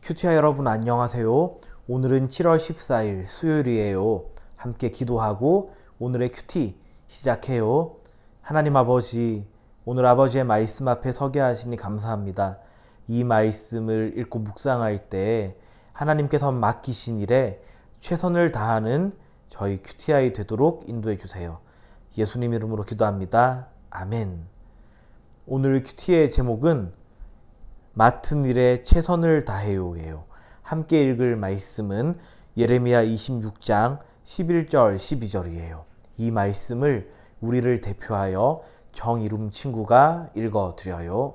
큐티아 여러분 안녕하세요. 오늘은 7월 14일 수요일이에요. 함께 기도하고 오늘의 큐티 시작해요. 하나님 아버지, 오늘 아버지의 말씀 앞에 서게 하시니 감사합니다. 이 말씀을 읽고 묵상할 때 하나님께서 맡기신 일에 최선을 다하는 저희 큐티아이 되도록 인도해 주세요. 예수님 이름으로 기도합니다. 아멘. 오늘 큐티의 제목은 맡은 일에 최선을 다해요예요. 함께 읽을 말씀은 예레미야 26장 11절 12절이에요. 이 말씀을 우리를 대표하여 정이름 친구가 읽어드려요.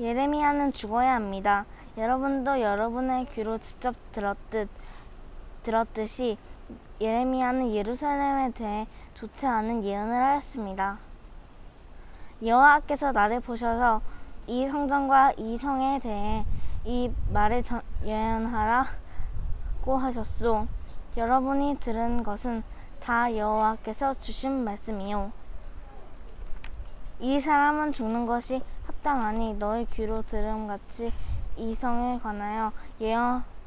예레미야는 죽어야 합니다. 여러분도 여러분의 귀로 직접 들었듯이 예레미야는 예루살렘에 대해 좋지 않은 예언을 하였습니다. 여호와께서 나를 보셔서 이 성전과 이 성에 대해 이 말을 예언하라고 하셨소. 여러분이 들은 것은 다 여호와께서 주신 말씀이요. 이 사람은 죽는 것이 합당하니 너희 귀로 들음같이 이 성에 관하여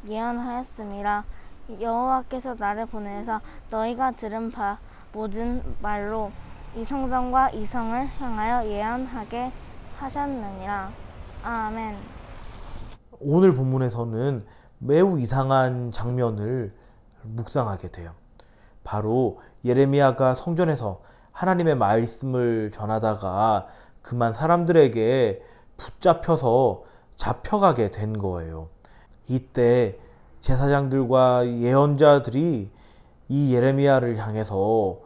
예언하였음이라. 여호와께서 나를 보내서 너희가 들은 바 모든 말로 이 성전과 이 성을 향하여 예언하게 하셨느니라. 아멘. 오늘 본문에서는 매우 이상한 장면을 묵상하게 돼요. 바로 예레미야가 성전에서 하나님의 말씀을 전하다가 그만 사람들에게 붙잡혀서 잡혀가게 된 거예요. 이때 제사장들과 예언자들이 이 예레미야를 향해서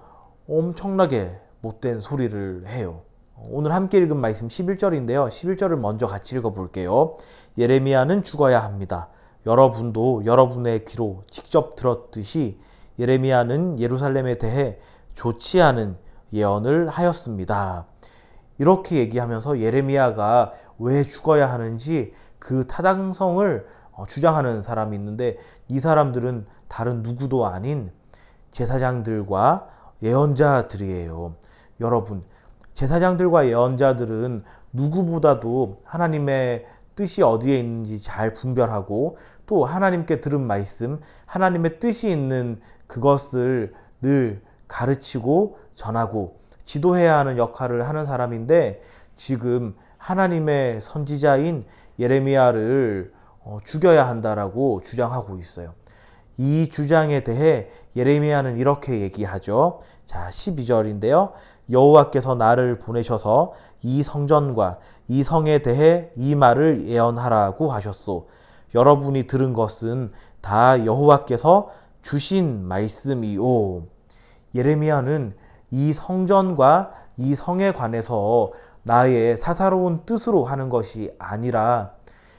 엄청나게 못된 소리를 해요. 오늘 함께 읽은 말씀 11절인데요. 11절을 먼저 같이 읽어볼게요. 예레미야는 죽어야 합니다. 여러분도 여러분의 귀로 직접 들었듯이 예레미야는 예루살렘에 대해 좋지 않은 예언을 하였습니다. 이렇게 얘기하면서 예레미야가 왜 죽어야 하는지 그 타당성을 주장하는 사람이 있는데, 이 사람들은 다른 누구도 아닌 제사장들과 예언자들이에요. 여러분, 제사장들과 예언자들은 누구보다도 하나님의 뜻이 어디에 있는지 잘 분별하고 또 하나님께 들은 말씀, 하나님의 뜻이 있는 그것을 늘 가르치고 전하고 지도해야 하는 역할을 하는 사람인데, 지금 하나님의 선지자인 예레미야를 죽여야 한다라고 주장하고 있어요. 이 주장에 대해 예레미야는 이렇게 얘기하죠. 자, 12절인데요. 여호와께서 나를 보내셔서 이 성전과 이 성에 대해 이 말을 예언하라고 하셨소. 여러분이 들은 것은 다 여호와께서 주신 말씀이오. 예레미야는 이 성전과 이 성에 관해서 나의 사사로운 뜻으로 하는 것이 아니라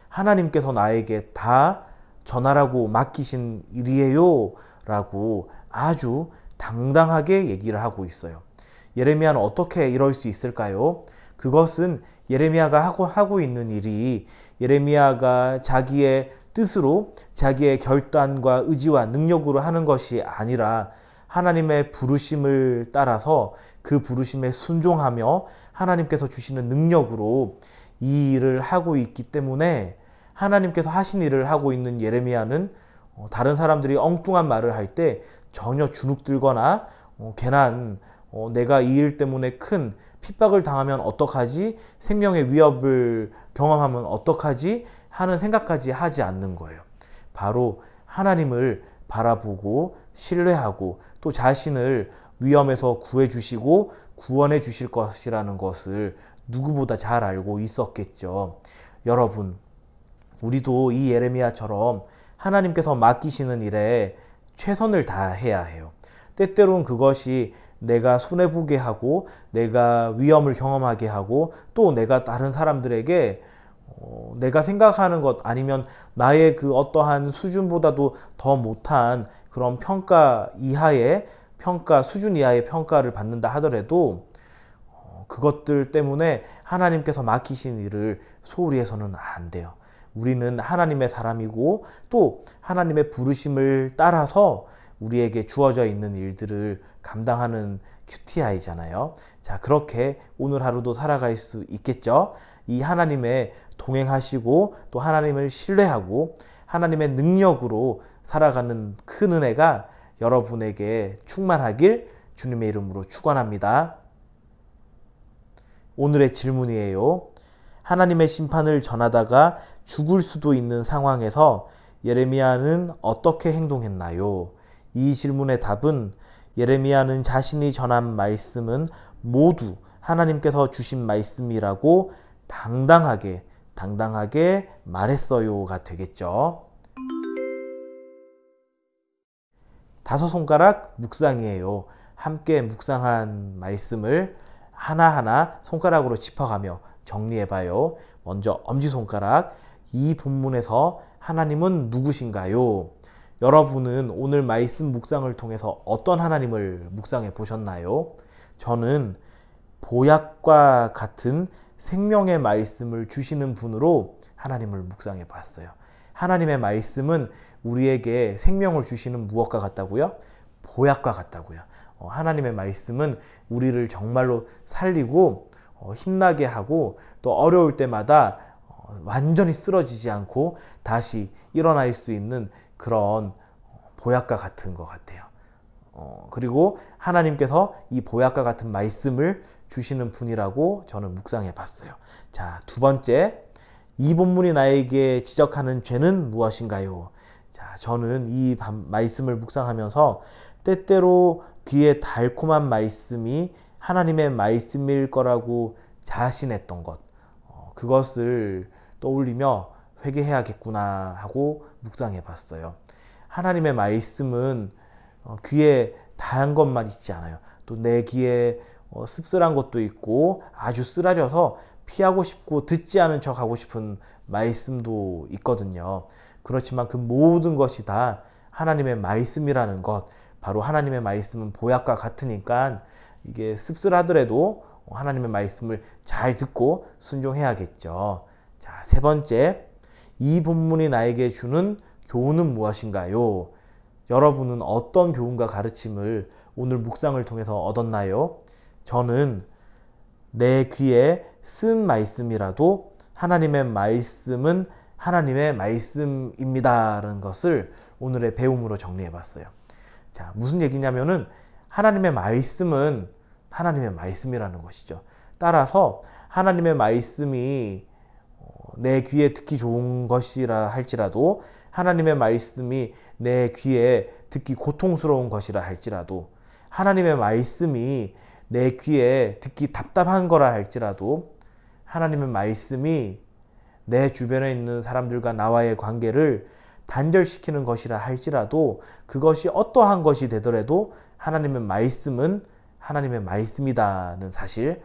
하나님께서 나에게 다 전하라고 맡기신 일이에요 라고 아주 당당하게 얘기를 하고 있어요. 예레미야는 어떻게 이럴 수 있을까요? 그것은 예레미야가 하고 있는 일이 예레미야가 자기의 뜻으로 자기의 결단과 의지와 능력으로 하는 것이 아니라 하나님의 부르심을 따라서 그 부르심에 순종하며 하나님께서 주시는 능력으로 이 일을 하고 있기 때문에, 하나님께서 하신 일을 하고 있는 예레미야는 다른 사람들이 엉뚱한 말을 할 때 전혀 주눅들거나 괜한 내가 이 일 때문에 큰 핍박을 당하면 어떡하지? 생명의 위협을 경험하면 어떡하지? 하는 생각까지 하지 않는 거예요. 바로 하나님을 바라보고 신뢰하고 또 자신을 위험에서 구해주시고 구원해 주실 것이라는 것을 누구보다 잘 알고 있었겠죠. 여러분, 우리도 이 예레미야처럼 하나님께서 맡기시는 일에 최선을 다해야 해요. 때때론 그것이 내가 손해보게 하고 내가 위험을 경험하게 하고 또 내가 다른 사람들에게 내가 생각하는 것 아니면 나의 그 어떠한 수준보다도 더 못한 그런 수준 이하의 평가를 받는다 하더라도 그것들 때문에 하나님께서 맡기신 일을 소홀히 해서는 안 돼요. 우리는 하나님의 사람이고 또 하나님의 부르심을 따라서 우리에게 주어져 있는 일들을 감당하는 큐티아이잖아요. 자, 그렇게 오늘 하루도 살아갈 수 있겠죠. 이 하나님의 동행하시고 또 하나님을 신뢰하고 하나님의 능력으로 살아가는 큰 은혜가 여러분에게 충만하길 주님의 이름으로 축원합니다. 오늘의 질문이에요. 하나님의 심판을 전하다가 죽을 수도 있는 상황에서 예레미야는 어떻게 행동했나요? 이 질문의 답은 예레미야는 자신이 전한 말씀은 모두 하나님께서 주신 말씀이라고 당당하게 말했어요가 되겠죠. 5손가락 묵상이에요. 함께 묵상한 말씀을 하나하나 손가락으로 짚어가며 정리해봐요. 먼저 엄지손가락, 이 본문에서 하나님은 누구신가요? 여러분은 오늘 말씀 묵상을 통해서 어떤 하나님을 묵상해 보셨나요? 저는 보약과 같은 생명의 말씀을 주시는 분으로 하나님을 묵상해 봤어요. 하나님의 말씀은 우리에게 생명을 주시는 무엇과 같다고요? 보약과 같다고요. 하나님의 말씀은 우리를 정말로 살리고 힘나게 하고 또 어려울 때마다 완전히 쓰러지지 않고 다시 일어날 수 있는 그런 보약과 같은 것 같아요. 그리고 하나님께서 이 보약과 같은 말씀을 주시는 분이라고 저는 묵상해 봤어요. 자, 두 번째, 이 본문이 나에게 지적하는 죄는 무엇인가요? 자, 저는 이 말씀을 묵상하면서 때때로 귀에 달콤한 말씀이 하나님의 말씀일 거라고 자신했던 것, 그것을 떠올리며 회개해야겠구나 하고 묵상해 봤어요. 하나님의 말씀은 귀에 닿은 것만 있지 않아요. 또 내 귀에 씁쓸한 것도 있고 아주 쓰라려서 피하고 싶고 듣지 않은 척 하고 싶은 말씀도 있거든요. 그렇지만 그 모든 것이 다 하나님의 말씀이라는 것, 바로 하나님의 말씀은 보약과 같으니까 이게 씁쓸하더라도 하나님의 말씀을 잘 듣고 순종해야겠죠. 자, 세 번째, 이 본문이 나에게 주는 교훈은 무엇인가요? 여러분은 어떤 교훈과 가르침을 오늘 묵상을 통해서 얻었나요? 저는 내 귀에 쓴 말씀이라도 하나님의 말씀은 하나님의 말씀입니다라는 것을 오늘의 배움으로 정리해 봤어요. 자, 무슨 얘기냐면은 하나님의 말씀은 하나님의 말씀이라는 것이죠. 따라서 하나님의 말씀이 내 귀에 듣기 좋은 것이라 할지라도, 하나님의 말씀이 내 귀에 듣기 고통스러운 것이라 할지라도, 하나님의 말씀이 내 귀에 듣기 답답한 거라 할지라도, 하나님의 말씀이 내 주변에 있는 사람들과 나와의 관계를 단절시키는 것이라 할지라도, 그것이 어떠한 것이 되더라도 하나님의 말씀은 하나님의 말씀이다는 사실,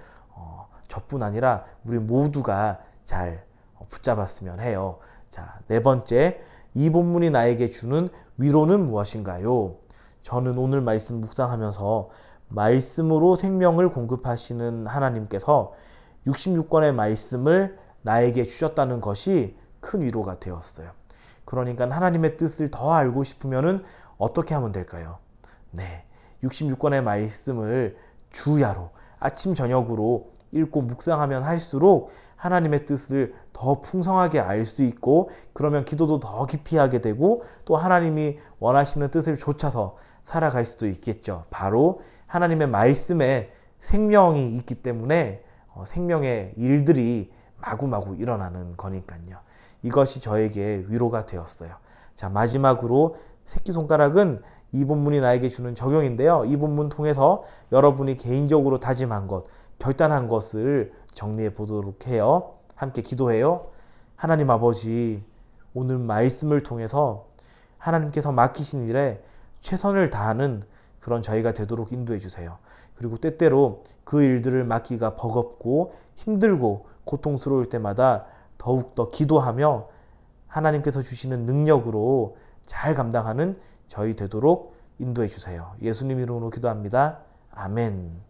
저뿐 아니라 우리 모두가 잘 붙잡았으면 해요. 자, 네 번째, 이 본문이 나에게 주는 위로는 무엇인가요? 저는 오늘 말씀 묵상하면서 말씀으로 생명을 공급하시는 하나님께서 66권의 말씀을 나에게 주셨다는 것이 큰 위로가 되었어요. 그러니까 하나님의 뜻을 더 알고 싶으면은 어떻게 하면 될까요? 네, 66권의 말씀을 주야로 아침 저녁으로 읽고 묵상하면 할수록 하나님의 뜻을 더 풍성하게 알 수 있고, 그러면 기도도 더 깊이 하게 되고, 또 하나님이 원하시는 뜻을 좇아서 살아갈 수도 있겠죠. 바로 하나님의 말씀에 생명이 있기 때문에 생명의 일들이 마구마구 일어나는 거니까요. 이것이 저에게 위로가 되었어요. 자, 마지막으로 새끼손가락은 이 본문이 나에게 주는 적용인데요. 이 본문 통해서 여러분이 개인적으로 다짐한 것, 결단한 것을 정리해 보도록 해요. 함께 기도해요. 하나님 아버지, 오늘 말씀을 통해서 하나님께서 맡기신 일에 최선을 다하는 그런 저희가 되도록 인도해 주세요. 그리고 때때로 그 일들을 맡기가 버겁고 힘들고 고통스러울 때마다 더욱더 기도하며 하나님께서 주시는 능력으로 잘 감당하는 저희 되도록 인도해 주세요. 예수님 이름으로 기도합니다. 아멘.